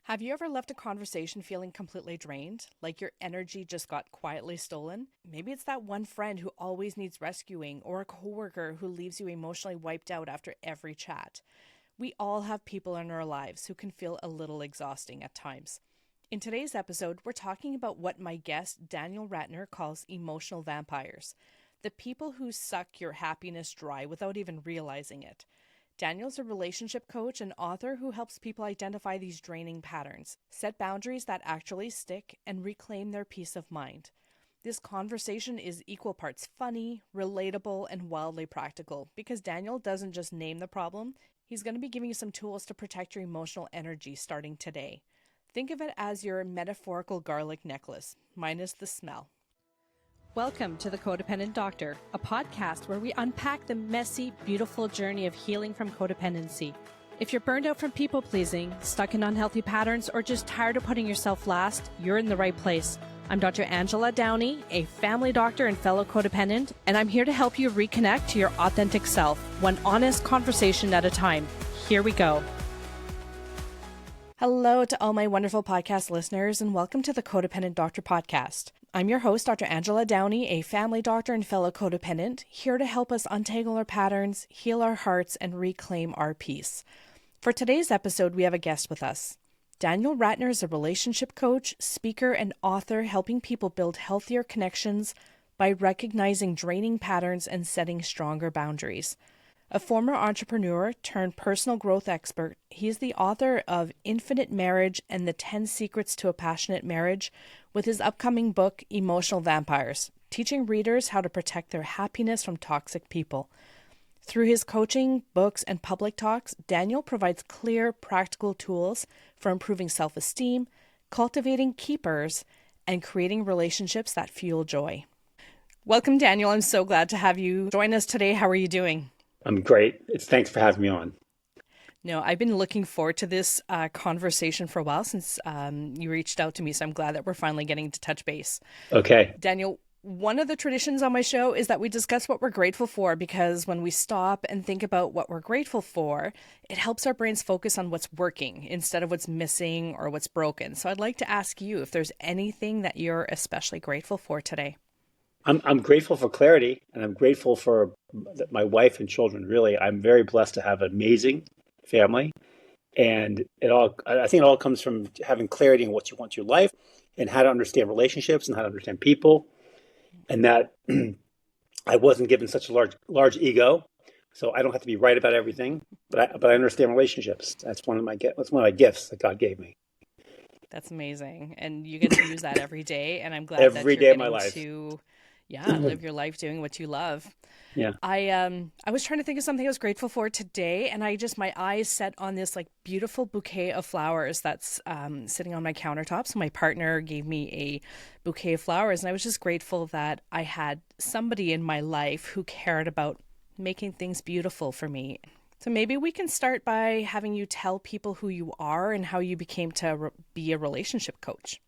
Have you ever left a conversation feeling completely drained, like your energy just got quietly stolen? Maybe it's that one friend who always needs rescuing, or a coworker who leaves you emotionally wiped out after every chat. We all have people in our lives who can feel a little exhausting at times. In today's episode, we're talking about what my guest Daniel Ratner calls emotional vampires, the people who suck your happiness dry without even realizing it. Daniel's a relationship coach and author who helps people identify these draining patterns, set boundaries that actually stick, and reclaim their peace of mind. This conversation is equal parts funny, relatable, and wildly practical because Daniel doesn't just name the problem, he's going to be giving you some tools to protect your emotional energy starting today. Think of it as your metaphorical garlic necklace, minus the smell. Welcome to the Codependent Doctor, a podcast where we unpack the messy, beautiful journey of healing from codependency. If you're burned out from people-pleasing, stuck in unhealthy patterns, or just tired of putting yourself last, you're in the right place. I'm Dr. Angela Downey, a family doctor and fellow codependent, and I'm here to help you reconnect to your authentic self, one honest conversation at a time. Here we go. Hello to all my wonderful podcast listeners, and welcome to the Codependent Doctor podcast. I'm your host, Dr. Angela Downey, a family doctor and fellow codependent, here to help us untangle our patterns, heal our hearts, and reclaim our peace. For today's episode, we have a guest with us. Daniel Ratner is a relationship coach, speaker, and author helping people build healthier connections by recognizing draining patterns and setting stronger boundaries. A former entrepreneur turned personal growth expert, he is the author of Infinite Marriage and the 10 Secrets to a Passionate Marriage with his upcoming book, Emotional Vampires, teaching readers how to protect their happiness from toxic people. Through his coaching, books, and public talks, Daniel provides clear, practical tools for improving self-esteem, cultivating keepers, and creating relationships that fuel joy. Welcome, Daniel. I'm so glad to have you join us today. How are you doing? I'm great. Thanks for having me on. No, I've been looking forward to this conversation for a while since you reached out to me, so I'm glad that we're finally getting to touch base. Okay. Daniel, one of the traditions on my show is that we discuss what we're grateful for, because when we stop and think about what we're grateful for, it helps our brains focus on what's working instead of what's missing or what's broken. So I'd like to ask you if there's anything that you're especially grateful for today. I'm grateful for clarity, and I'm grateful for my wife and children. Really, I'm very blessed to have an amazing family, and I think it all comes from having clarity in what you want in your life, and how to understand relationships and how to understand people, and that I wasn't given such a large ego, so I don't have to be right about everything, but I understand relationships. That's one of my gifts that God gave me. That's amazing, and you get to use that every day, and I'm glad that Every you're day of my getting life. to live your life doing what you love. Yeah. I was trying to think of something I was grateful for today, and my eyes set on this like beautiful bouquet of flowers that's sitting on my countertop. So my partner gave me a bouquet of flowers, and I was just grateful that I had somebody in my life who cared about making things beautiful for me. So maybe we can start by having you tell people who you are and how you became to be a relationship coach.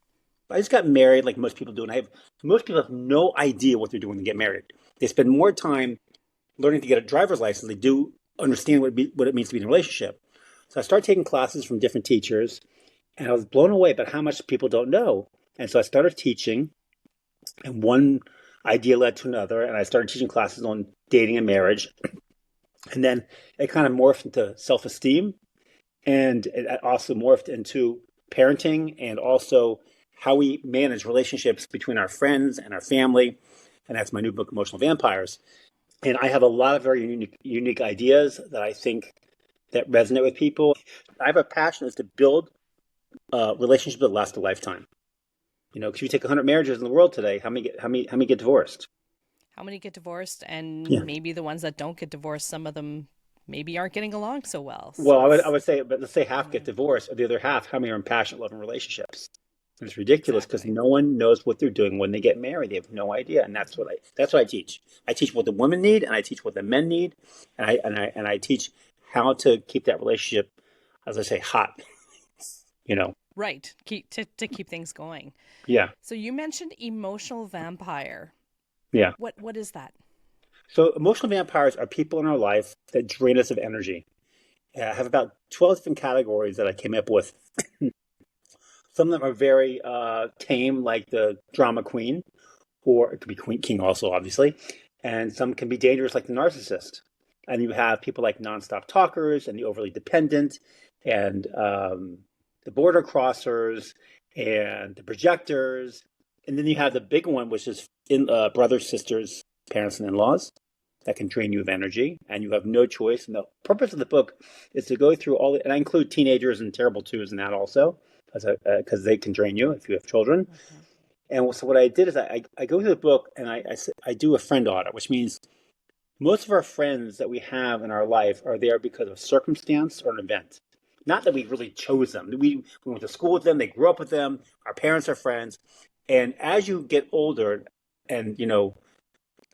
I just got married like most people do, and most people have no idea what they're doing to get married. They spend more time learning to get a driver's license than they do understand what it means to be in a relationship. So I started taking classes from different teachers, and I was blown away by how much people don't know. And so I started teaching, and one idea led to another, and I started teaching classes on dating and marriage. And then it kind of morphed into self-esteem, and it also morphed into parenting, and also how we manage relationships between our friends and our family. And that's my new book, Emotional Vampires. And I have a lot of very unique ideas that I think that resonate with people. I have a passion is to build relationships that last a lifetime. You know, because you take 100 marriages in the world today, how many get divorced? How many get divorced? And Yeah. maybe the ones that don't get divorced, some of them maybe aren't getting along so well. Well, I would say, but let's say half get divorced, or the other half, how many are in passionate, loving relationships? And it's ridiculous because no one knows what they're doing when they get married. They have no idea, and that's what I teach. I teach what the women need, and I teach what the men need, and I teach how to keep that relationship, as I say, hot. You know, right? To keep things going. Yeah. So you mentioned emotional vampire. Yeah. What is that? So emotional vampires are people in our life that drain us of energy. I have about 12 different categories that I came up with. Some of them are very tame, like the drama queen, or it could be queen king also, obviously. And some can be dangerous, like the narcissist. And you have people like nonstop talkers and the overly dependent and the border crossers and the projectors. And then you have the big one, which is in brothers, sisters, parents, and in-laws that can drain you of energy, and you have no choice. And the purpose of the book is to go through and I include teenagers and terrible twos in that also, because they can drain you if you have children. Okay. And so what I did is I go through the book and I do a friend audit, which means most of our friends that we have in our life are there because of circumstance or an event. Not that we really chose them. We went to school with them, they grew up with them, our parents are friends. And as you get older and,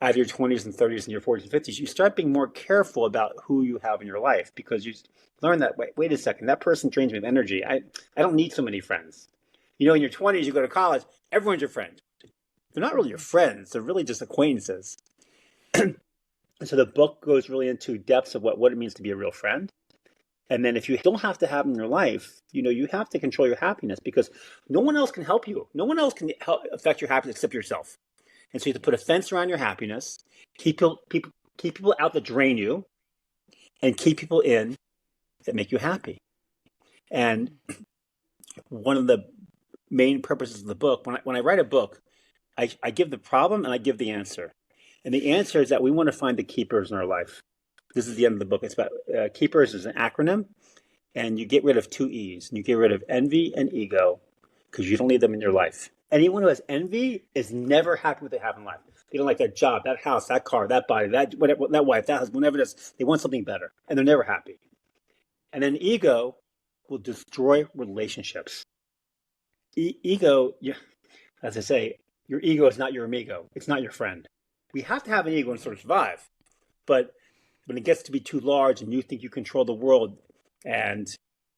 out of your 20s and 30s and your 40s and 50s, you start being more careful about who you have in your life because you learn that, wait a second, that person drains me of energy. I don't need so many friends. In your 20s, you go to college, everyone's your friend. They're not really your friends. They're really just acquaintances. And so the book goes really into depths of what it means to be a real friend. And then if you don't have to have them in your life, you have to control your happiness because no one else can help you. No one else can affect your happiness except yourself. And so you have to put a fence around your happiness, keep people out that drain you, and keep people in that make you happy. And one of the main purposes of the book, when I write a book, I give the problem and I give the answer. And the answer is that we want to find the keepers in our life. This is the end of the book. It's about keepers is an acronym, and you get rid of two E's. And you get rid of envy and ego because you don't need them in your life. Anyone who has envy is never happy with what they have in life. They don't like that job, that house, that car, that body, that whatever, that wife, that husband, whatever it is. They want something better, and they're never happy. And then ego will destroy relationships. Ego, as I say, your ego is not your amigo. It's not your friend. We have to have an ego in order to survive. But when it gets to be too large and you think you control the world, and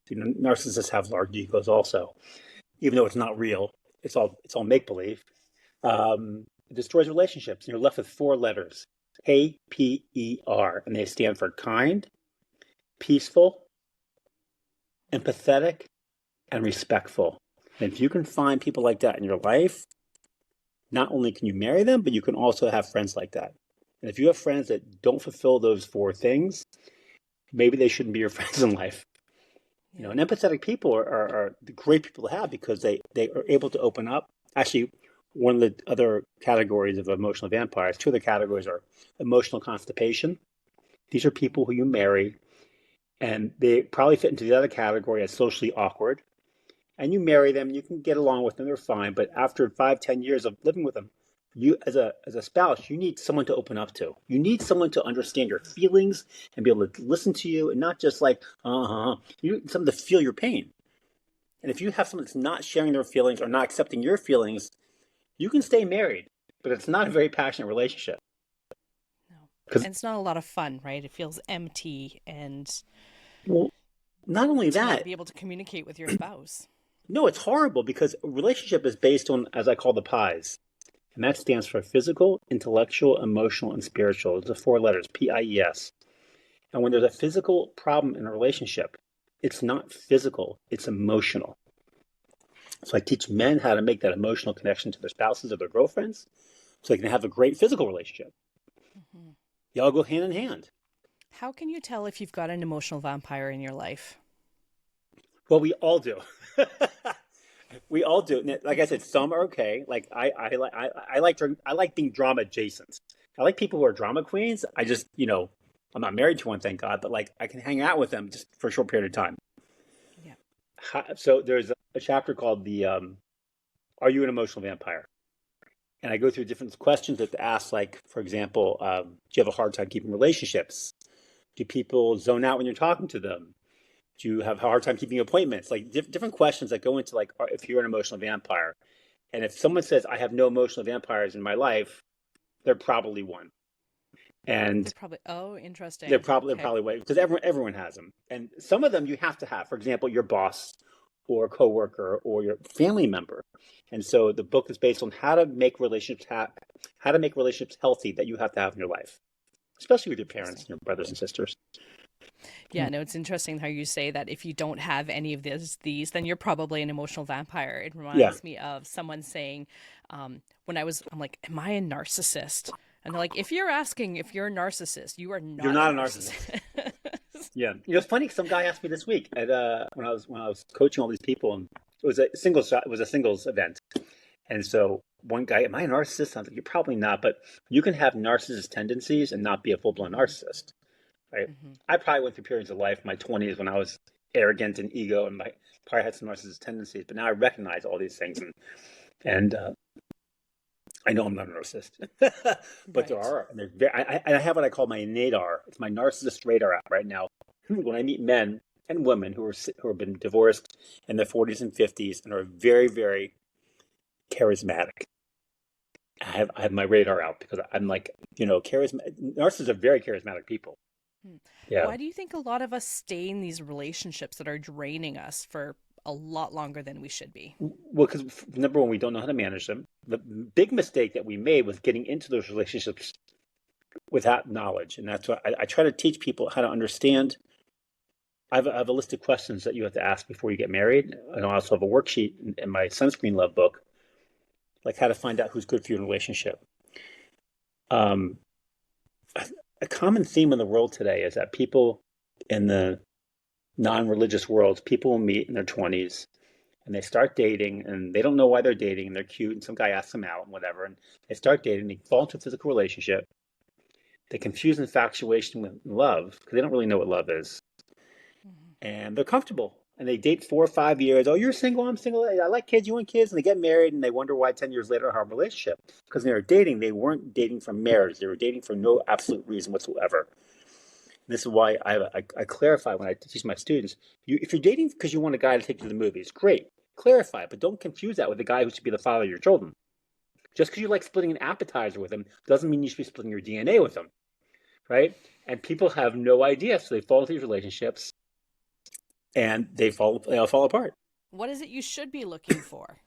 narcissists have large egos also, even though it's not real, it's all make-believe, it destroys relationships. And you're left with four letters, KPER, and they stand for kind, peaceful, empathetic, and respectful. And if you can find people like that in your life, not only can you marry them, but you can also have friends like that. And if you have friends that don't fulfill those four things, maybe they shouldn't be your friends in life. And empathetic people are the great people to have because they are able to open up. Actually, one of the other categories of emotional vampires, two other categories are emotional constipation. These are people who you marry, and they probably fit into the other category as socially awkward. And you marry them, you can get along with them, they're fine. But after 5-10 years of living with them, you as a spouse, you need someone to open up to. You need someone to understand your feelings and be able to listen to you and not just like, You need someone to feel your pain. And if you have someone that's not sharing their feelings or not accepting your feelings, you can stay married, but it's not a very passionate relationship. No. Because, And it's not a lot of fun, right? It feels empty and well, not only to not that, be able to communicate with your spouse. no, it's horrible because a relationship is based on, as I call the pies. And that stands for physical, intellectual, emotional, and spiritual. It's the four letters, PIES. And when there's a physical problem in a relationship, it's not physical, it's emotional. So I teach men how to make that emotional connection to their spouses or their girlfriends so they can have a great physical relationship. Mm-hmm. They all go hand in hand. How can you tell if you've got an emotional vampire in your life? Well, we all do. We all do. Like I said, some are okay. Like I like being drama adjacent. I like people who are drama queens. I just, I'm not married to one, thank God, but like I can hang out with them just for a short period of time. Yeah. So there's a chapter called the Are You an Emotional Vampire? And I go through different questions that to ask, like, for example, do you have a hard time keeping relationships? Do people zone out when you're talking to them? Do you have a hard time keeping appointments? Like different questions that go into like if you're an emotional vampire. And if someone says I have no emotional vampires in my life, they're probably one. And They're probably interesting. they're probably one because everyone has them. And some of them you have to have. For example, your boss or a coworker or your family member. And so the book is based on how to make relationships healthy that you have to have in your life, especially with your parents and your brothers and sisters. Yeah, no, it's interesting how you say that if you don't have any of these, then you're probably an emotional vampire. It Yeah, reminds me of someone saying, I'm like, am I a narcissist? And they're like, if you're asking if you're a narcissist, you are you're not a not a narcissist. narcissist. Yeah, it's funny. Some guy asked me this week at when I was coaching all these people, and it was a singles event, and so one guy, am I a narcissist? I was like, you're probably not, but you can have narcissist tendencies and not be a full blown Hmm. narcissist, right? Hmm. I probably went through periods of life, my 20s, when I was arrogant and ego, and my probably had some narcissist tendencies, but now I recognize all these things, and I know I'm not a narcissist, but there Right. are. And I have what I call my radar. It's my narcissist radar app right now. When I meet men and women who have been divorced in their 40s and 50s and are very, very charismatic, I have my radar out because I'm like, narcissists are very charismatic people. Hmm. Yeah. Why do you think a lot of us stay in these relationships that are draining us for a lot longer than we should be? Well, because number one, we don't know how to manage them. The big mistake that we made was getting into those relationships without knowledge, and that's why I try to teach people how to understand. I have a list of questions that you have to ask before you get married, and I also have a worksheet in my sunscreen love book, like how to find out who's good for you in a relationship. Um, a common theme in the world today is that people in the non-religious worlds, people will meet in their 20s and they start dating and they don't know why they're dating and they're cute and some guy asks them out and whatever and they start dating, they fall into a physical relationship, they confuse infatuation with love because they don't really know what love is, Mhm. and they're comfortable and they date 4 or 5 years. Oh, you're single, I'm single, I like kids, you want kids, and they get married and they wonder why 10 years later have a relationship because when they were dating they weren't dating for marriage, they were dating for no absolute reason whatsoever. This is why I clarify when I teach my students. If you're dating because you want a guy to take you to the movies, great. Clarify, but don't confuse that with the guy who should be the father of your children. Just because you like splitting an appetizer with him doesn't mean you should be splitting your DNA with him, right? And people have no idea, so they fall into these relationships and they all fall apart. What is it you should be looking for?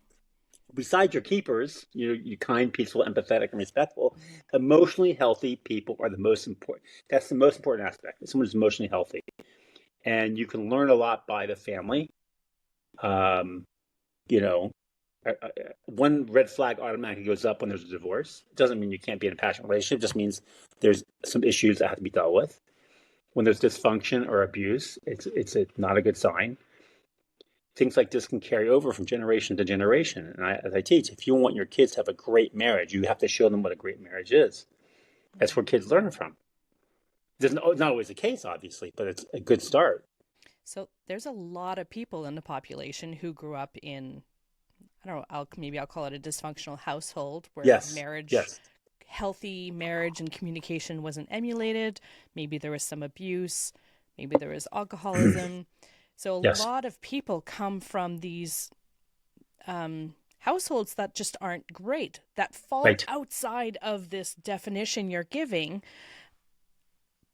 Besides your keepers, you kind, peaceful, empathetic, and respectful. Hmm. Emotionally healthy people are the most important. That's the most important aspect. Someone who's emotionally healthy, and you can learn a lot by the family. Um, you know, one red flag automatically goes up when there's a divorce. It doesn't mean you can't be in a passionate relationship. It just means there's some issues that have to be dealt with. When there's dysfunction or abuse, not a good sign. Things like this can carry over from generation to generation. And as I teach, if you want your kids to have a great marriage, you have to show them what a great marriage is. That's where Hmm. kids learn from. It's not always the case, obviously, but it's a good start. So there's a lot of people in the population who grew up in, I don't know, maybe I'll call it a dysfunctional household where Yes, marriage, yes, healthy marriage and communication wasn't emulated. Maybe there was some abuse. Maybe there was alcoholism. So a yes, lot of people come from these households that just aren't great, that fall right. outside of this definition you're giving.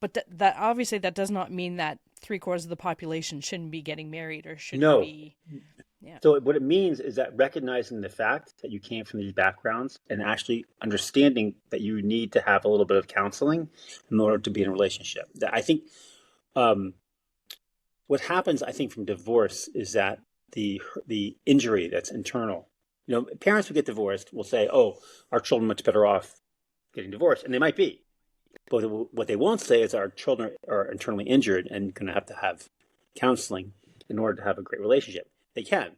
But that obviously that does not mean that three-quarters of the population shouldn't be getting married or shouldn't No, be. Yeah. so what it means is that recognizing the fact that you came from these backgrounds and actually understanding that you need to have a little bit of counseling in order to be in a relationship. I think um, what happens, I think, from divorce is that the injury that's internal. Parents who get divorced will say, "Oh, our children are much better off getting divorced," and they might be. But what they won't say is our children are internally injured and going to have counseling in order to have a great relationship. They can,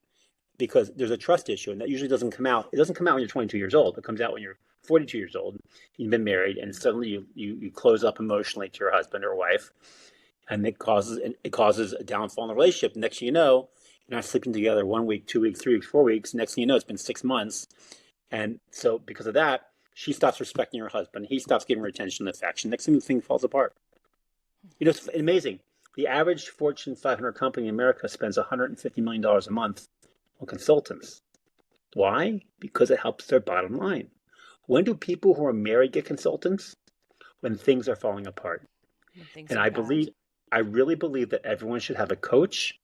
because there's a trust issue, and that usually doesn't come out. It doesn't come out when you're 22 years old. It comes out when you're 42 years old. You've been married, and suddenly you close up emotionally to your husband or wife, and it causes a downfall in the relationship. Next thing you know, you're not sleeping together 1 week, 2 weeks, 3 weeks, 4 weeks. Next thing you know, it's been 6 months, and so because of that, she stops respecting her husband. He stops giving her attention and affection. Next thing, the thing falls apart. It's amazing. The average Fortune 500 company in America spends $150 million a month on consultants. Why? Because it helps their bottom line. When do people who are married get consultants? When things are falling apart. When things And are bad. I really believe that everyone should have a coach,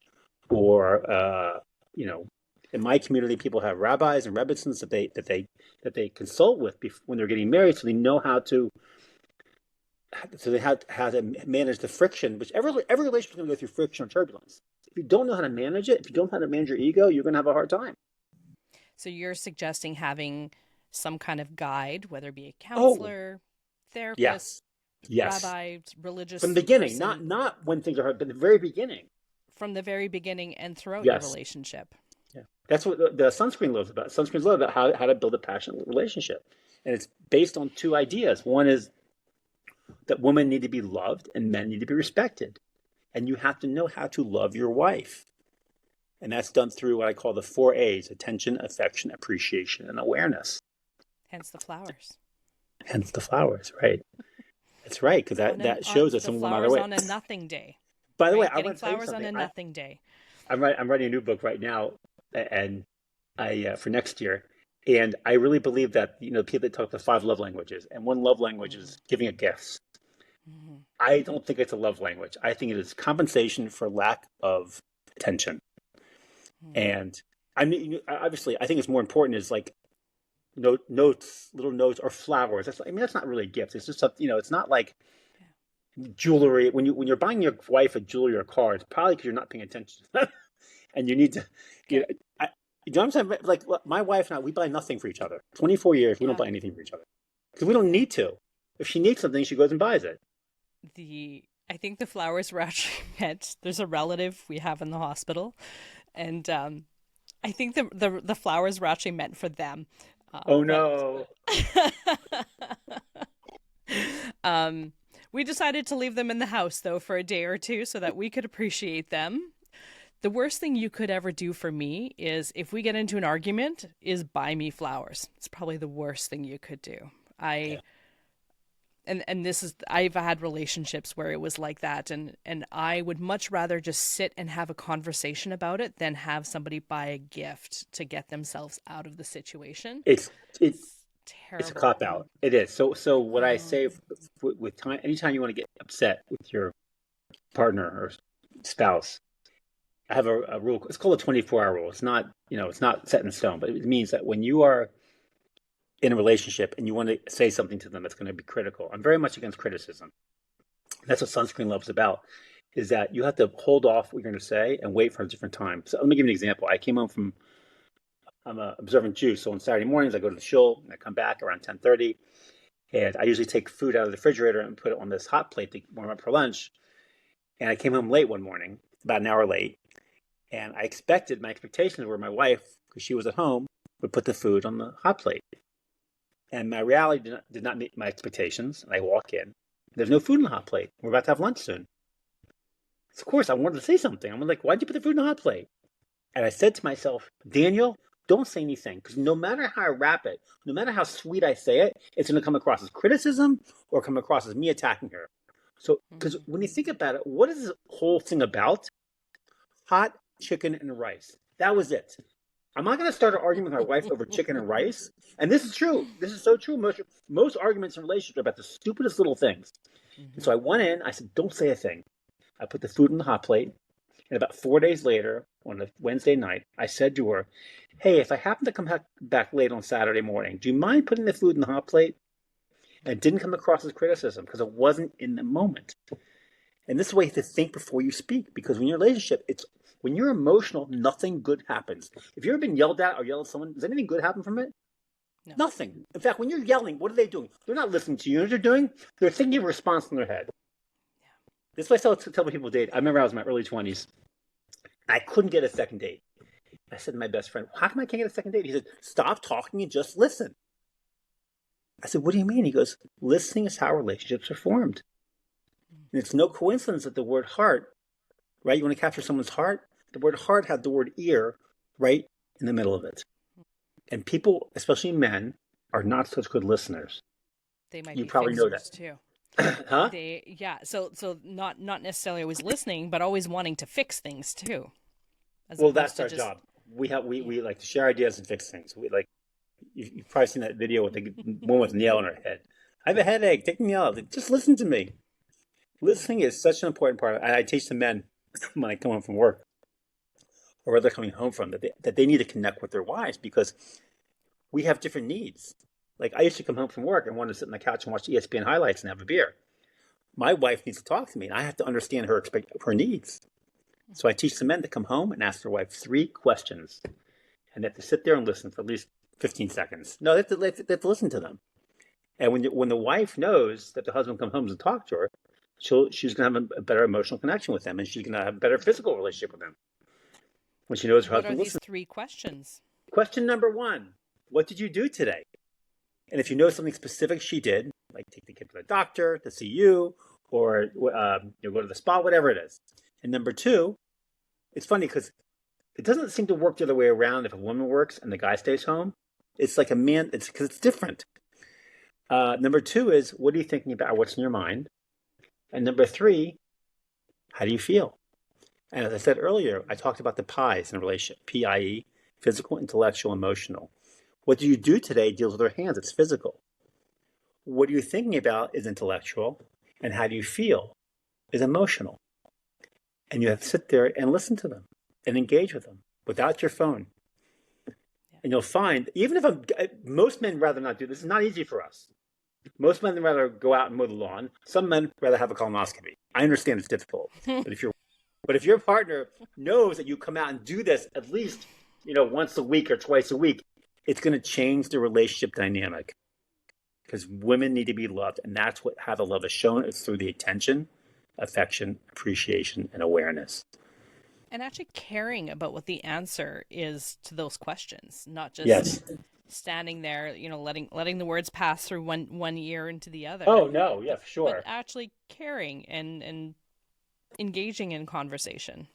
or you know, in my community, people have rabbis and rebbitzins that they consult with when they're getting married, so they know so they had how to manage the friction, which every relationship is going to go through friction or turbulence. If you don't know how to manage it, if you don't know how to manage your ego, you're going to have a hard time. So you're suggesting having some kind of guide, whether it be a Oh, counselor, therapist, yes, yes. rabbi, From religious the beginning, person not when things are hard, but the very beginning. from the very beginning and throughout your Yes. relationship. Yeah. That's what the sunscreen loves about. Sunscreen's love about how to build a passionate relationship. And it's based on two ideas. One is that women need to be loved and men need to be respected. And you have to know how to love your wife. And that's done through what I call the 4 A's: attention, affection, appreciation, and awareness. Hence the flowers. Hence the flowers, right? That's right, because that shows that The some women are the flowers way. on a nothing day, By the way, right? I Getting want to tell you flowers on something. a nothing day. I'm writing a new book right now, and I for next year, and I really believe that people that talk the 5 love languages, and one love language Mm-hmm. is giving a gift. Mm-hmm. I don't think it's a love language. I think it is compensation for lack of attention. Mm-hmm. And I mean, obviously, I think it's more important is like notes, little notes, or flowers. That's not really a gift. It's just something. It's not like jewelry. When you're buying your wife a jewelry or a car, it's probably because you're not paying attention, and you need to. You know, Okay. I, you know what I'm saying? Like my wife and I, we buy nothing for each other. 24 years, we don't Yeah. buy anything for each other because we don't need to. If she needs something, she goes and buys it. I think the flowers were actually meant. There's a relative we have in the hospital, and I think the flowers were actually meant for them. Oh But no! um, we decided to leave them in the house though for a day or two so that we could appreciate them. The worst thing you could ever do for me is if we get into an argument, is buy me flowers. It's probably the worst thing you could do. Yeah. And this is, I've had relationships where it was like that, and I would much rather just sit and have a conversation about it than have somebody buy a gift to get themselves out of the situation. It's it, It's it's a terrible. cop out. It is. So what I Oh, say with time, anytime you want to get upset with your partner or spouse, I have a rule. It's called a 24-hour rule. It's not set in stone, but it means that when you are in a relationship and you want to say something to them that's going to be critical, I'm very much against criticism. That's what sunscreen love is about. Is that you have to hold off what you're going to say and wait for a different time. So let me give you an example. I came home from I'm an observant Jew, so on Saturday mornings I go to the shul and I come back around 10:30, and I usually take food out of the refrigerator and put it on this hot plate to warm up for lunch. And I came home late one morning, about an hour late, and my expectations were my wife, because she was at home, would put the food on the hot plate. And my reality did not meet my expectations. And I walk in, there's no food on the hot plate. We're about to have lunch soon. So of course, I wanted to say something. I'm like, why'd you put the food on the hot plate? And I said to myself, Daniel, don't say anything, because no matter how I wrap it, no matter how sweet I say it, it's going to come across as criticism or come across as me attacking her. So, because mm-hmm. when you think about it, what is this whole thing about? Hot chicken and rice. That was it. I'm not going to start an argument with my wife over chicken and rice. And this is true. This is so true. Most arguments in relationships are about the stupidest little things. And Mm-hmm. so I went in. I said, don't say a thing. I put the food on the hot plate. And about 4 days later, on a Wednesday night, I said to her, hey, if I happen to come back late on Saturday morning, do you mind putting the food in the hot plate? And it didn't come across as criticism because it wasn't in the moment. And this is the way to think before you speak, because when you're in a relationship, it's when you're emotional, nothing good happens. If you've ever been yelled at or yelled at someone, does anything good happen from it? No. Nothing. In fact, when you're yelling, what are they doing? They're not listening to you. You know what they're doing? They're thinking of a response in their head. This is what I tell people date. I remember I was in my early 20s. I couldn't get a second date. I said to my best friend, how come I can't get a second date? He said, stop talking and just listen. I said, what do you mean? He goes, listening is how relationships are formed. And it's no coincidence that the word heart, right? You want to capture someone's heart? The word heart had the word ear right in the middle of it. And people, especially men, are not such good listeners. They might You be probably know that. fixers too. Huh? So not necessarily always listening, but always wanting to fix things too, as Well, opposed that's to our just job. We yeah. we like to share ideas and fix things. We like you've probably seen that video with the woman with a nail in her head. I have a headache. Take the nail out. Just listen to me. Listening is such an important part. I teach the men when I come home from work, or where they're coming home from, that they need to connect with their wives because we have different needs. Like I used to come home from work and want to sit on the couch and watch ESPN highlights and have a beer. my wife needs to talk to me, and I have to understand her needs. So I teach the men to come home and ask their wife 3 questions, and they have to sit there and listen for at least 15 seconds. No, they have to listen to them. And when the wife knows that the husband comes home and talks to her, she's going to have a better emotional connection with them, and she's going to have a better physical relationship with them when she knows her What are husband these listens. 3 questions? Question number 1: what did you do today? And if you know something specific she did, like take the kid to the doctor, to see you, or go to the spa, whatever it is. And number 2, it's funny because it doesn't seem to work the other way around. If a woman works and the guy stays home, it's like a man. It's because it's different. Number 2 is, what are you thinking about? What's in your mind? And number 3, how do you feel? And as I said earlier, I talked about the pies in a relationship: PIE, physical, intellectual, emotional. What do you do today deals with our hands. It's physical. What are you thinking about is intellectual, and how do you feel is emotional. And you have to sit there and listen to them and engage with them without your phone. And you'll find, even if most men rather not do this, it's not easy for us. Most men rather go out and mow the lawn. Some men rather have a colonoscopy. I understand it's difficult, but if your partner knows that you come out and do this at least once a week or twice a week, it's going to change the relationship dynamic. Because women need to be loved, and that's how the love is shown. It's through the attention, affection, appreciation, and awareness. And actually caring about what the answer is to those questions, not just Yes. standing there, letting the words pass through one ear into the other, Oh, no. Yeah, for but sure. actually caring and engaging in conversation.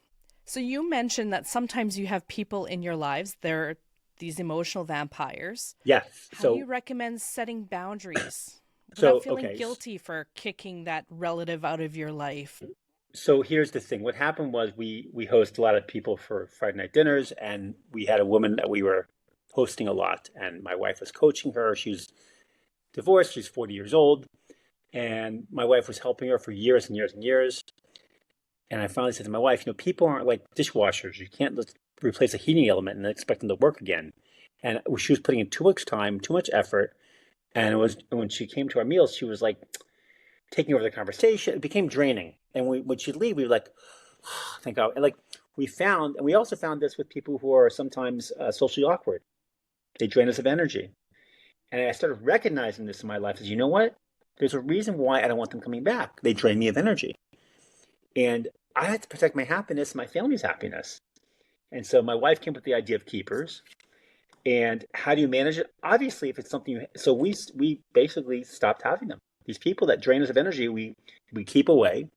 So you mentioned that sometimes you have people in your lives, they're these emotional vampires. Yes. How do you recommend setting boundaries without feeling Okay. guilty for kicking that relative out of your life? So here's the thing. What happened was we host a lot of people for Friday night dinners, and we had a woman that we were hosting a lot, and my wife was coaching her. She's divorced. She's 40 years old, and my wife was helping her for years and years and years. And I finally said to my wife, people aren't like dishwashers. You can't replace a heating element and expect them to work again. And she was putting in too much time, too much effort. And it was when she came to our meals, she was like taking over the conversation. It became draining. And when she'd leave, we were like, oh, thank God. And we also found this with people who are sometimes socially awkward. They drain us of energy. And I started recognizing this in my life as, you know what? There's a reason why I don't want them coming back. They drain me of energy. And I had to protect my happiness, my family's happiness. And so my wife came up with the idea of keepers. And how do you manage it? Obviously, if it's something, so we basically stopped having them. These people that drain us of energy, we keep away.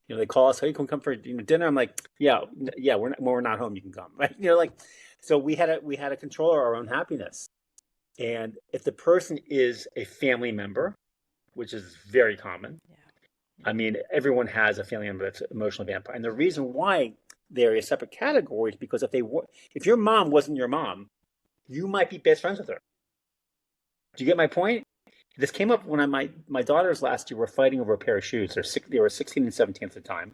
They call us, hey, can we come for dinner? I'm like, yeah, when we're not home, you can come, right? So we had to control our own happiness. And if the person is a family member, which is very common, I mean, everyone has a family member that's emotionally vampire. And the reason why they're a separate category is because if your mom wasn't your mom, you might be best friends with her. Do you get my point? This came up when my daughters last year were fighting over a pair of shoes. They were 16 and 17 at the time.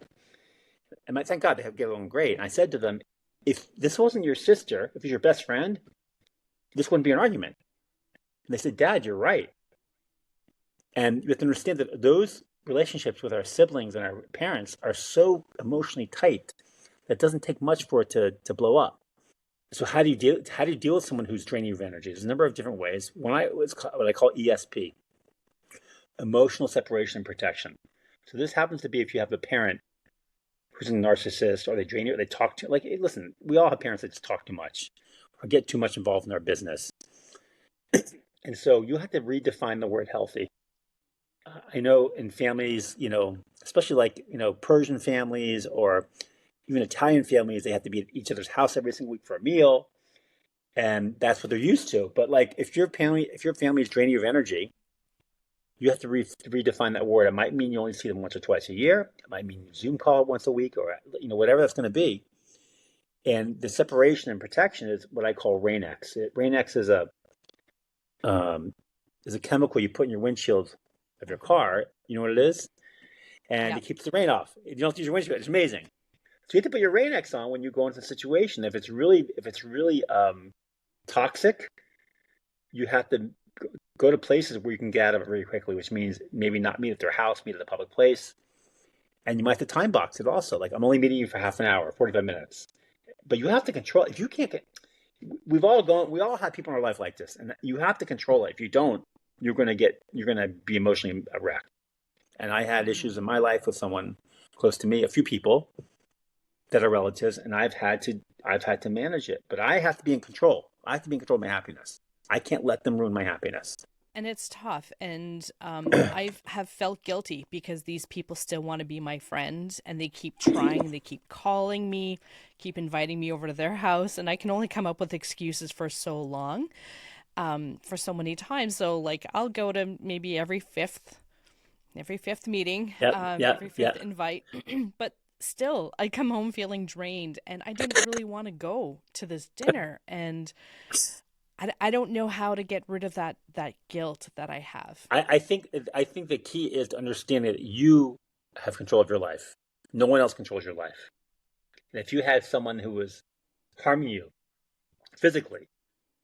And thank God they get along great. And I said to them, if this wasn't your sister, if it was your best friend, this wouldn't be an argument. And they said, Dad, you're right. And you have to understand that those relationships with our siblings and our parents are so emotionally tight that it doesn't take much for it to blow up. So how do you deal with someone who's draining you of energy? There's a number of different ways. It's what I call ESP, emotional separation and protection. So this happens to be if you have a parent who's a narcissist, or they drain you, or they talk to you. Like, hey, listen, we all have parents that just talk too much or get too much involved in our business. And so you have to redefine the word healthy. I know in families, especially Persian families or even Italian families, they have to be at each other's house every single week for a meal. And that's what they're used to. But if your family is draining you of energy, you have to redefine that word. It might mean you only see them once or twice a year. It might mean Zoom call once a week, or whatever that's going to be. And the separation and protection is what I call Rain-X. Rain-X is a chemical you put in your windshield of your car. You know what it is? And It keeps the rain off. You don't have to use your windshield. It's amazing. So you have to put your Rain-X on when you go into a situation. If it's really toxic, you have to go to places where you can get out of it very quickly, which means maybe not meet at their house, meet at a public place. And you might have to time box it also. Like, I'm only meeting you for half an hour, 45 minutes. But you have to control it. If you can't get, we all have people in our life like this, and you have to control it. If you don't, you're going to be emotionally wrecked. And I had issues in my life with someone close to me, a few people that are relatives, and I've had to manage it. But I have to be in control. I have to be in control of my happiness. I can't let them ruin my happiness. And it's tough. And I have felt guilty because these people still want to be my friend and they keep trying. They keep calling me, keep inviting me over to their house. And I can only come up with excuses for so long, for so many times. So, like, I'll go to maybe every fifth meeting, every fifth invite. But still, I come home feeling drained and I didn't really want to go to this dinner. And I don't know how to get rid of that guilt that I have. I think the key is to understand that you have control of your life. No one else controls your life. And if you had someone who was harming you physically,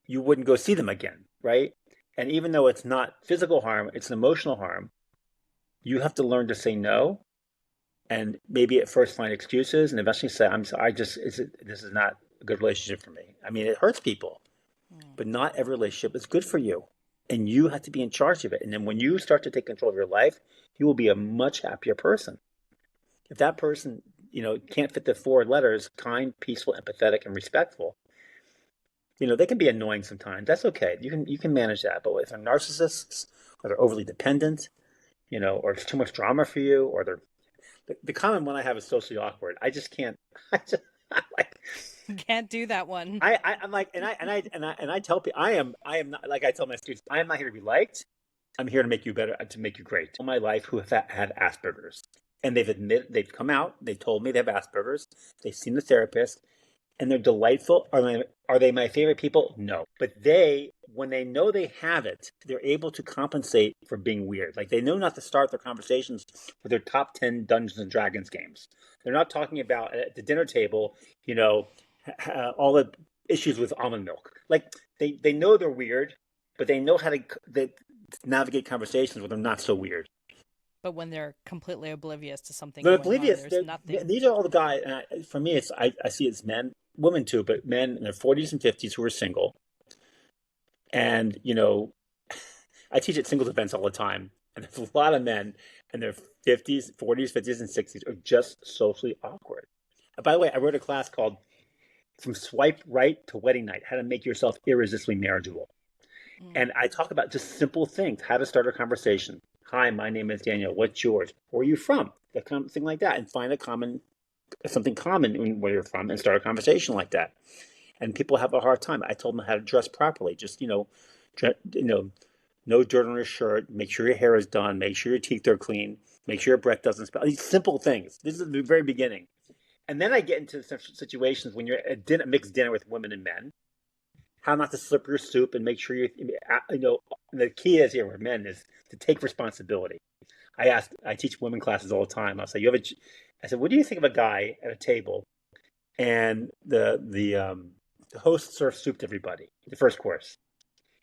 you wouldn't go see them again, right? And even though it's not physical harm, it's an emotional harm, you have to learn to say no, and maybe at first find excuses, and eventually say, "I'm sorry, this is not a good relationship for me." I mean, it hurts people, but not every relationship is good for you, and you have to be in charge of it. And then when you start to take control of your life, you will be a much happier person. If that person, can't fit the four letters: kind, peaceful, empathetic, and respectful, they can be annoying sometimes. That's okay. You can manage that. But if they're narcissists, or they're overly dependent, or it's too much drama for you, or the common one I have is socially awkward. I just can't. I like. Can't do that one. I'm like, and I tell people, I am not, like I tell my students, I am not here to be liked. I'm here to make you better, to make you great. All my life, who have had Asperger's, and they've come out, they told me they have Asperger's. They've seen the therapist, and they're delightful. Are they my favorite people? No. But when they know they have it, they're able to compensate for being weird. Like, they know not to start their conversations with their top 10 Dungeons and Dragons games. They're not talking about at the dinner table, all the issues with almond milk. Like, they know they're weird, but they know how to navigate conversations where they're not so weird. But when they're completely oblivious to something They're going on, oblivious. there's nothing. These are all the guys. And for me, I see it's men, women too, but men in their 40s and 50s who are single. And, I teach at singles events all the time. And there's a lot of men in their 50s, 40s, 50s, and 60s are just socially awkward. And by the way, I wrote a class called From Swipe Right to Wedding Night: How to Make Yourself Irresistibly Marriageable. And I talk about just simple things: how to start a conversation. Hi, my name is Daniel. What's yours? Where are you from? That kind of thing like that. And find something common in where you're from and start a conversation like that. And people have a hard time. I told them how to dress properly. Just, no dirt on your shirt. Make sure your hair is done. Make sure your teeth are clean. Make sure your breath doesn't smell. These simple things. This is the very beginning. And then I get into situations when you're at a mixed dinner with women and men. How not to slip your soup, and make sure the key is here for men is to take responsibility. I teach women classes all the time. I'll say, I said, what do you think of a guy at a table and the host serves soup to everybody, the first course,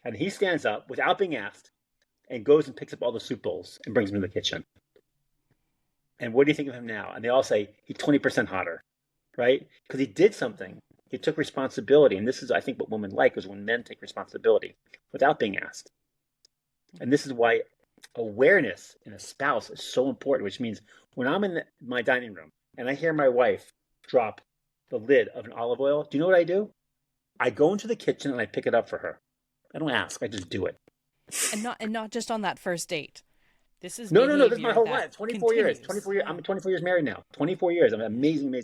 and he stands up without being asked and goes and picks up all the soup bowls and brings them to the kitchen. And what do you think of him now? And they all say, he's 20% hotter, right? Because he did something. He took responsibility. And this is, I think, what women like, is when men take responsibility without being asked. And this is why awareness in a spouse is so important, which means when I'm in my dining room and I hear my wife drop the lid of an olive oil, do you know what I do? I go into the kitchen and I pick it up for her. I don't ask. I just do it. And not just on that first date. This is No. This is my whole life. 24 continues. years. 24 years. I'm 24 years married now. 24 years. I'm amazing.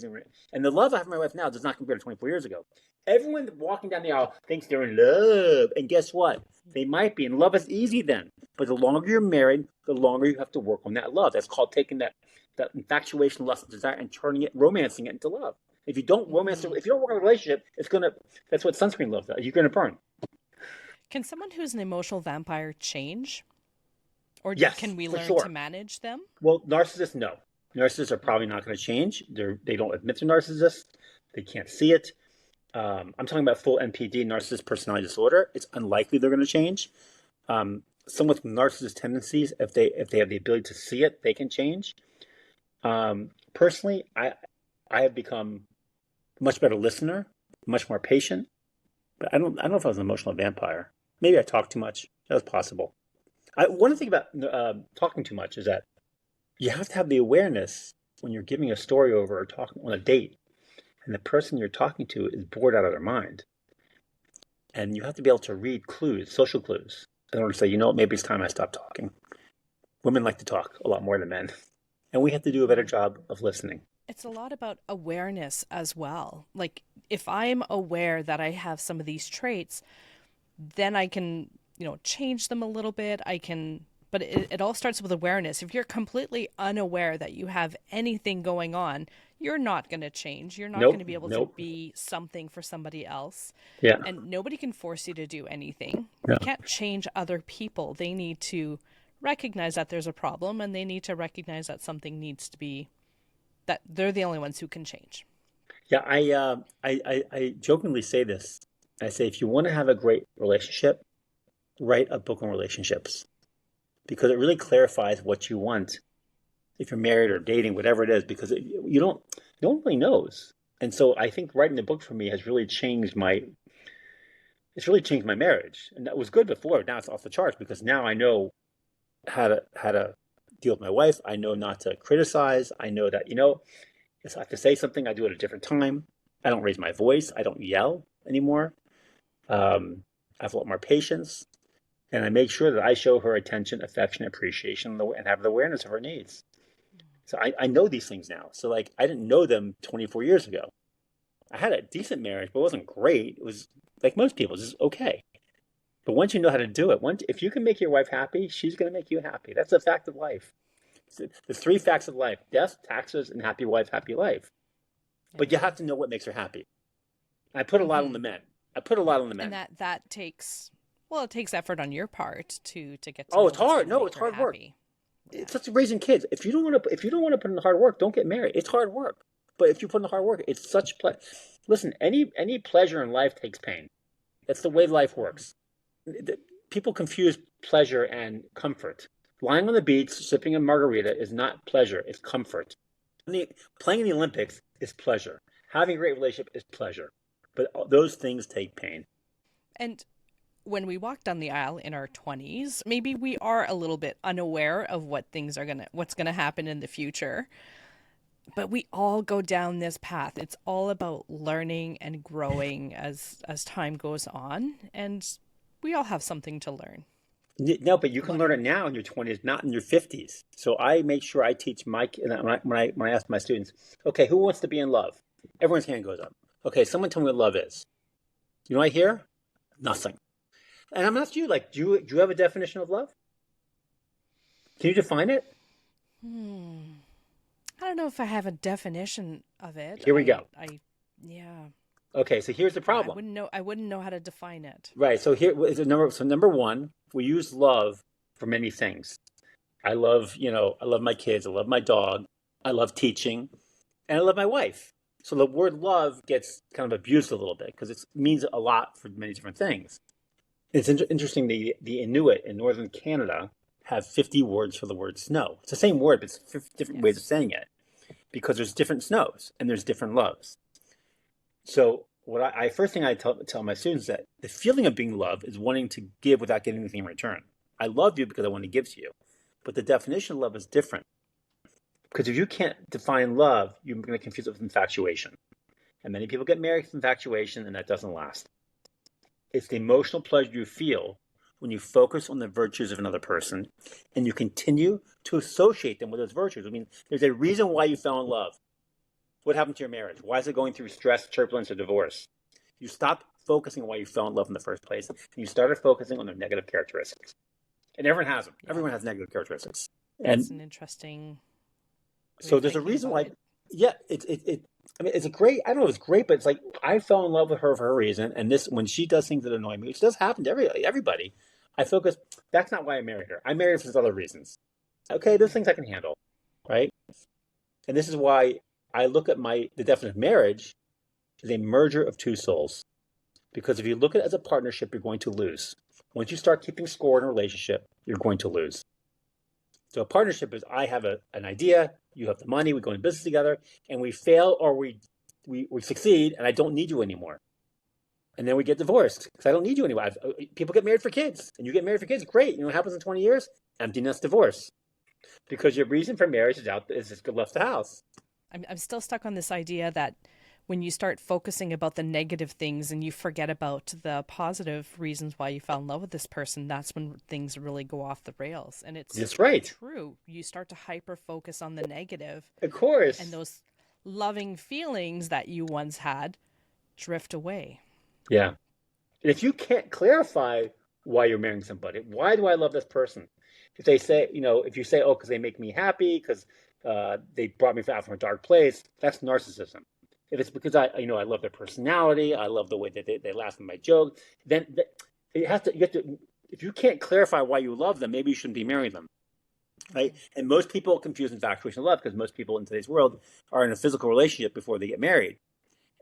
And the love I have for my wife now does not compare to 24 years ago. Everyone walking down the aisle thinks they're in love. And guess what? They might be. And love is easy then. But the longer you're married, the longer you have to work on that love. That's called taking that infatuation, lust, desire, and romancing it into love. If you don't romance it, if you don't work on a relationship, that's what sunscreen love does. You're going to burn. Can someone who's an emotional vampire change? Or yes, can we learn to manage them? Well, narcissists, no. Narcissists are probably not going to change. They don't admit they're narcissists. They can't see it. I'm talking about full NPD, narcissist personality disorder. It's unlikely they're going to change. someone with narcissist tendencies, if they have the ability to see it, they can change. Personally, I have become a much better listener, much more patient. But I don't know if I was an emotional vampire. Maybe I talked too much. That was possible. One thing about talking too much is that you have to have the awareness when you're giving a story over or talking on a date, and the person you're talking to is bored out of their mind. And you have to be able to read clues, social clues, in order to say, you know what, maybe it's time I stop talking. Women like to talk a lot more than men. And we have to do a better job of listening. It's a lot about awareness as well. Like, if I'm aware that I have some of these traits, then I can, change them a little bit. But it all starts with awareness. If you're completely unaware that you have anything going on, you're not going to change. You're not going Nope, to be able to nope. be something for somebody else. Yeah, And nobody can force you to do anything. yeah. You can't change other people. They need to recognize that there's a problem, and they need to recognize that something needs to be, that they're the only ones who can change. Yeah, I jokingly say this. I say, if you want to have a great relationship, write a book on relationships because it really clarifies what you want if you're married or dating, whatever it is, because no one really knows. And so I think writing the book for me has really it's really changed my marriage. And that was good before. Now it's off the charts because now I know how to deal with my wife. I know not to criticize. I know that, if I have to say something, I do it at a different time. I don't raise my voice. I don't yell anymore. I have a lot more patience. And I make sure that I show her attention, affection, appreciation, and have the awareness of her needs. So I know these things now. So like I didn't know them 24 years ago. I had a decent marriage, but it wasn't great. It was like most people, just okay. But once you know how to do it, if you can make your wife happy, she's going to make you happy. That's a fact of life. The three facts of life: death, taxes, and happy wife, happy life. But you have to know what makes her happy. I put a lot on the men. I put a lot on the men. And that takes, well, it takes effort on your part to get to Oh, know it's what's hard. going to No, make it's her hard work. happy. It's such raising kids. If you don't want to put in the hard work, don't get married. It's hard work. But if you put in the hard work, it's such pleasure. Listen, any pleasure in life takes pain. That's the way life works. People confuse pleasure and comfort. Lying on the beach, sipping a margarita is not pleasure, it's comfort. Playing in the Olympics is pleasure. Having a great relationship is pleasure. But those things take pain. And when we walk down the aisle in our 20s, maybe we are a little bit unaware of what's going to happen in the future. But we all go down this path. It's all about learning and growing as time goes on, and we all have something to learn. No, but you can learn it now in your 20s, not in your 50s. So I make sure I teach when I ask my students, okay, who wants to be in love? Everyone's hand goes up. Okay, someone tell me what love is. You know what I hear? Nothing. And I'm asking you, like, do you have a definition of love? Can you define it? I don't know if I have a definition of it. Here we go. Yeah. Okay, so here's the problem. I wouldn't know how to define it. Right. So here is a number. So number one, we use love for many things. I love my kids. I love my dog. I love teaching, and I love my wife. So the word love gets kind of abused a little bit because it means a lot for many different things. It's interesting. The Inuit in northern Canada have 50 words for the word snow. It's the same word, but it's different ways of saying it because there's different snows and there's different loves. So what first thing I tell my students is that the feeling of being loved is wanting to give without getting anything in return. I love you because I want to give to you. But the definition of love is different. Because if you can't define love, you're going to confuse it with infatuation. And many people get married with infatuation, and that doesn't last. It's the emotional pleasure you feel when you focus on the virtues of another person and you continue to associate them with those virtues. I mean, there's a reason why you fell in love. What happened to your marriage? Why is it going through stress, turbulence, or divorce? You stopped focusing on why you fell in love in the first place, and you started focusing on their negative characteristics. And everyone has them. Yeah. Everyone has negative characteristics. That's an interesting. So there's a reason why. Yeah, I mean, it's a great. I don't know if it's great, but it's like I fell in love with her for a reason, and this when she does things that annoy me, which does happen to everybody. I focus. That's not why I married her. I married her for other reasons. Okay, those things I can handle, right? And this is why I look at the definition of marriage as a merger of two souls. Because if you look at it as a partnership, you're going to lose. Once you start keeping score in a relationship, you're going to lose. So a partnership is I have an idea, you have the money, we go into business together, and we fail or we succeed, and I don't need you anymore. And then we get divorced because I don't need you anymore. People get married for kids, and you get married for kids. Great. You know what happens in 20 years? Emptiness, divorce. Because your reason for marriage is just left the house. I'm still stuck on this idea that when you start focusing about the negative things and you forget about the positive reasons why you fell in love with this person, that's when things really go off the rails. And it's That's right. true. You start to hyper focus on the negative. Of course. And those loving feelings that you once had drift away. Yeah. And if you can't clarify why you're marrying somebody, why do I love this person? If they say, if you say, oh, because they make me happy, because they brought me out from a dark place, that's narcissism. If it's because I love their personality, I love the way that they laugh at my joke, then you have to, if you can't clarify why you love them, maybe you shouldn't be marrying them, right? And most people confuse infatuation and love because most people in today's world are in a physical relationship before they get married.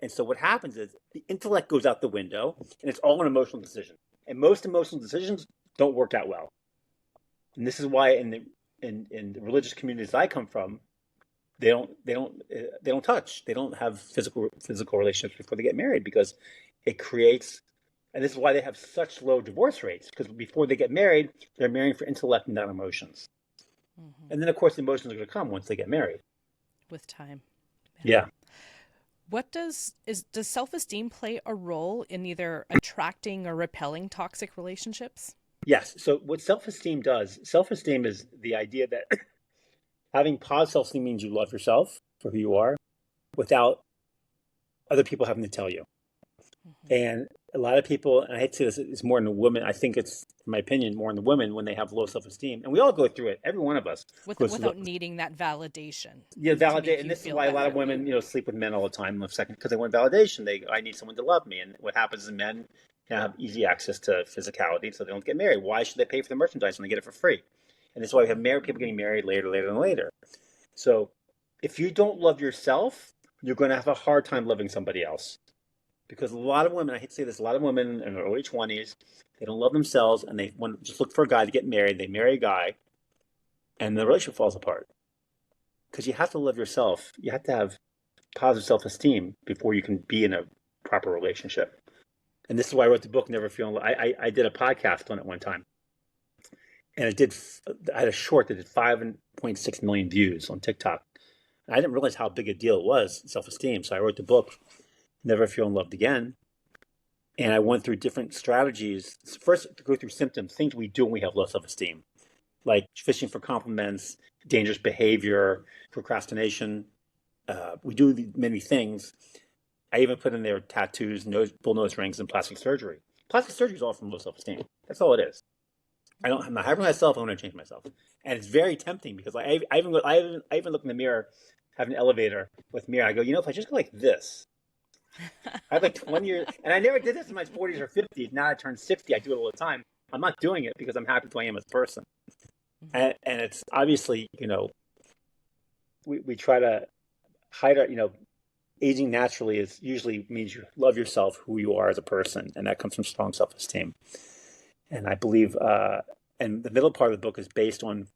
And so what happens is the intellect goes out the window, and it's all an emotional decision. And most emotional decisions don't work out well. And this is why in the religious communities I come from, they don't touch. They don't have physical relationships before they get married because it creates. And this is why they have such low divorce rates because before they get married, they're marrying for intellect and not emotions. Mm-hmm. And then of course the emotions are going to come once they get married. With time. Yeah. What does self-esteem play a role in either attracting or repelling toxic relationships? Yes. So what self-esteem is the idea that having positive self-esteem means you love yourself for who you are without other people having to tell you. Mm-hmm. And a lot of people, and I hate to say this, it's more in the women. I think it's, in my opinion, more in the women when they have low self-esteem. And we all go through it. Every one of us. Without needing that validation. Yeah, validate. And this is why a lot of women, sleep with men all the time because they want validation. I need someone to love me. And what happens is men have easy access to physicality, so they don't get married. Why should they pay for the merchandise when they get it for free? And this is why we have married people getting married later. So if you don't love yourself, you're going to have a hard time loving somebody else. Because a lot of women, I hate to say this, a lot of women in their early 20s, they don't love themselves and they want to just look for a guy to get married. They marry a guy and the relationship falls apart. Because you have to love yourself. You have to have positive self-esteem before you can be in a proper relationship. And this is why I wrote the book, Never Feel in Love. I did a podcast on it one time. And I had a short that did 5.6 million views on TikTok. And I didn't realize how big a deal it was, self-esteem. So I wrote the book, Never Feel Loved Again. And I went through different strategies. First, to go through symptoms, things we do when we have low self-esteem, like fishing for compliments, dangerous behavior, procrastination. We do many things. I even put in there tattoos, full nose rings, and plastic surgery. Plastic surgery is all from low self-esteem. That's all it is. I'm not happy with myself. I want to change myself, and it's very tempting because I even look in the mirror, have an elevator with mirror. I go, if I just go like this, I have like 20 years, and I never did this in my 40s or 50s. Now I turned 60. I do it all the time. I'm not doing it because I'm happy with who I am as a person, and it's obviously we try to hide our aging naturally is usually means you love yourself, who you are as a person, and that comes from strong self-esteem. And I believe, and the middle part of the book is based on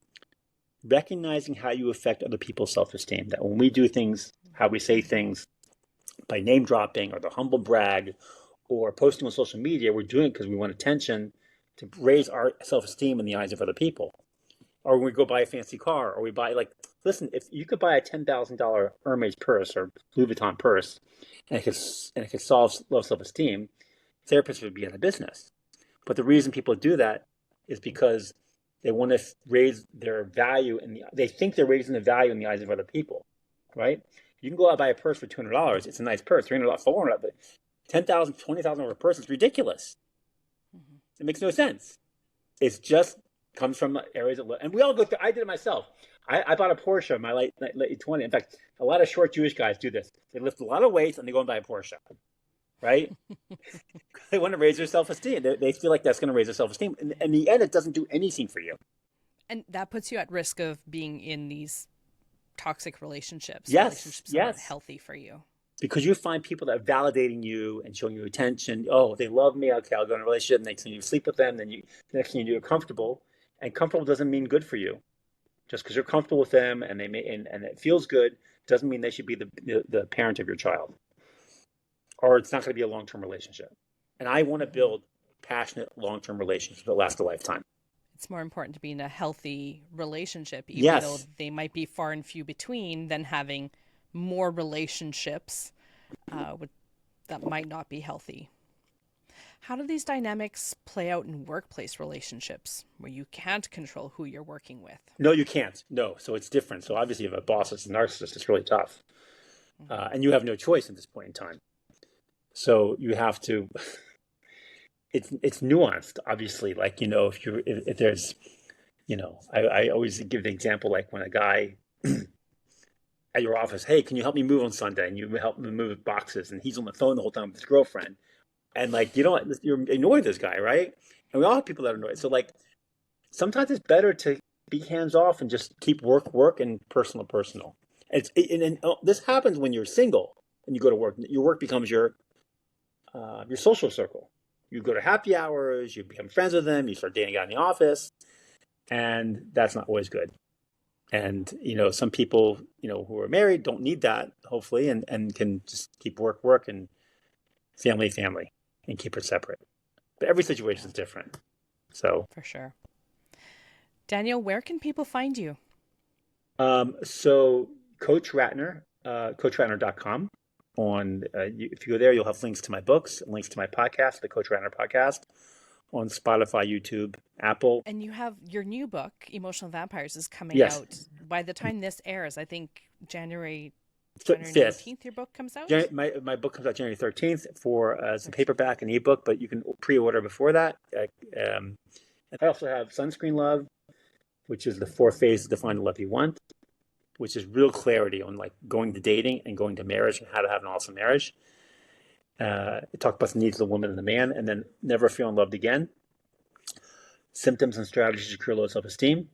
recognizing how you affect other people's self-esteem. That when we do things, how we say things, by name dropping or the humble brag or posting on social media, we're doing it because we want attention to raise our self-esteem in the eyes of other people. Or when we go buy a fancy car, or we buy, listen, if you could buy a $10,000 Hermes purse or Louis Vuitton purse, and it could solve low self-esteem, therapists would be out of business. But the reason people do that is because they want to raise their value, they think they're raising the value in the eyes of other people, right? You can go out and buy a purse for $200. It's a nice purse, $300, $400, but $10,000, $20,000 for a purse is ridiculous. Mm-hmm. It makes no sense. It's just comes from areas of, and we all go through. I did it myself. I bought a Porsche in my late 20s. In fact, a lot of short Jewish guys do this. They lift a lot of weights and they go and buy a Porsche, right? They want to raise their self-esteem. They feel like that's going to raise their self-esteem. And in the end, it doesn't do anything for you. And that puts you at risk of being in these toxic relationships. Yes, relationships that aren't healthy for you. because you find people that are validating you and showing you attention. Oh, they love me. Okay, I'll go in a relationship. Next thing you sleep with them, then next thing you do, you're comfortable. And comfortable doesn't mean good for you. Just because you're comfortable with them and and it feels good doesn't mean they should be the parent of your child, or it's not going to be a long-term relationship. And I want to build passionate long-term relationships that last a lifetime. It's more important to be in a healthy relationship, even though Yes. they might be far and few between, than having more relationships that might not be healthy. How do these dynamics play out in workplace relationships where you can't control who you're working with? No, you can't. No. So it's different. So obviously, if a boss is a narcissist, it's really tough. And you have no choice at this point in time. So you have to, it's nuanced, obviously. Like, if there's, I always give the example, like when a guy at your office, hey, can you help me move on Sunday? And you help him move boxes, and he's on the phone the whole time with his girlfriend. And like, you're annoyed this guy, right? And we all have people that are annoyed. So like, sometimes it's better to be hands off and just keep work, and personal. And this happens when you're single and you go to work. Your work becomes your social circle. You go to happy hours, you become friends with them, you start dating out in the office, and that's not always good. And some people who are married don't need that, hopefully, and can just keep work, and family, and keep it separate. But every situation is different. So For sure. Daniel, where can people find you? So Coach Ratner, CoachRatner.com. If you go there, you'll have links to my books, links to my podcast, the Coach Ratner podcast, on Spotify, YouTube, Apple. And you have your new book, Emotional Vampires, is coming Yes. out by the time this airs. I think January 5th. 19th, your book comes out? My book comes out January 13th as a paperback and ebook, but you can pre-order before that. I also have Sunscreen Love, which is the 4 phases to find the love you want, which is real clarity on like going to dating and going to marriage and how to have an awesome marriage. It talks about the needs of the woman and the man, and then Never Feeling Loved Again, symptoms and strategies to cure low self-esteem.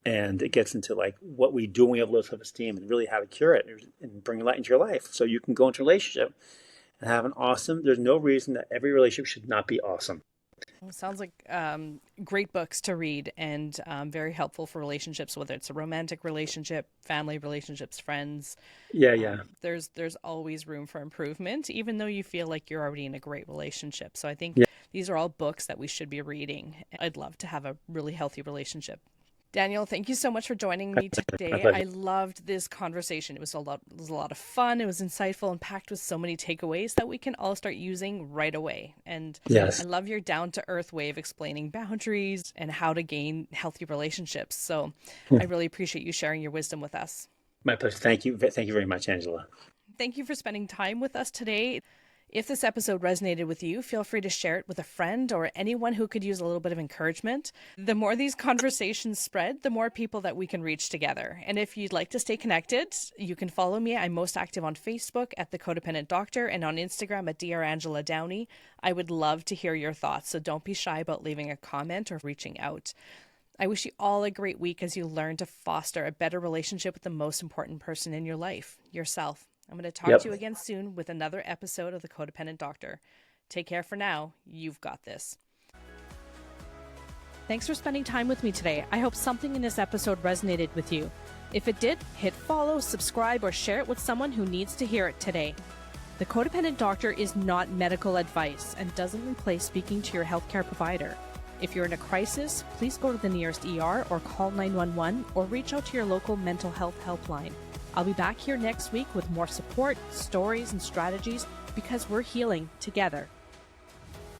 And it gets into like what we do when we have low self-esteem and really how to cure it and bring light into your life so you can go into a relationship and have an awesome. There's no reason that every relationship should not be awesome. Well, sounds like great books to read, and very helpful for relationships, whether it's a romantic relationship, family relationships, friends. Yeah. There's always room for improvement, even though you feel like you're already in a great relationship. So I think these are all books that we should be reading. I'd love to have a really healthy relationship. Daniel, thank you so much for joining me today. I loved this conversation. It was a lot of fun. It was insightful and packed with so many takeaways that we can all start using right away. And Yes. I love your down-to-earth way of explaining boundaries and how to gain healthy relationships. So I really appreciate you sharing your wisdom with us. My pleasure. Thank you. Thank you very much, Angela. Thank you for spending time with us today. If this episode resonated with you, feel free to share it with a friend or anyone who could use a little bit of encouragement. The more these conversations spread, the more people that we can reach together. And if you'd like to stay connected, you can follow me. I'm most active on Facebook at The Codependent Doctor and on Instagram at Dr. Angela Downey. I would love to hear your thoughts, so don't be shy about leaving a comment or reaching out. I wish you all a great week as you learn to foster a better relationship with the most important person in your life, yourself. I'm going to talk to you again soon with another episode of The Codependent Doctor. Take care for now. You've got this. Thanks for spending time with me today. I hope something in this episode resonated with you. If it did, hit follow, subscribe, or share it with someone who needs to hear it today. The Codependent Doctor is not medical advice and doesn't replace speaking to your healthcare provider. If you're in a crisis, please go to the nearest ER or call 911 or reach out to your local mental health helpline. I'll be back here next week with more support, stories, and strategies because we're healing together.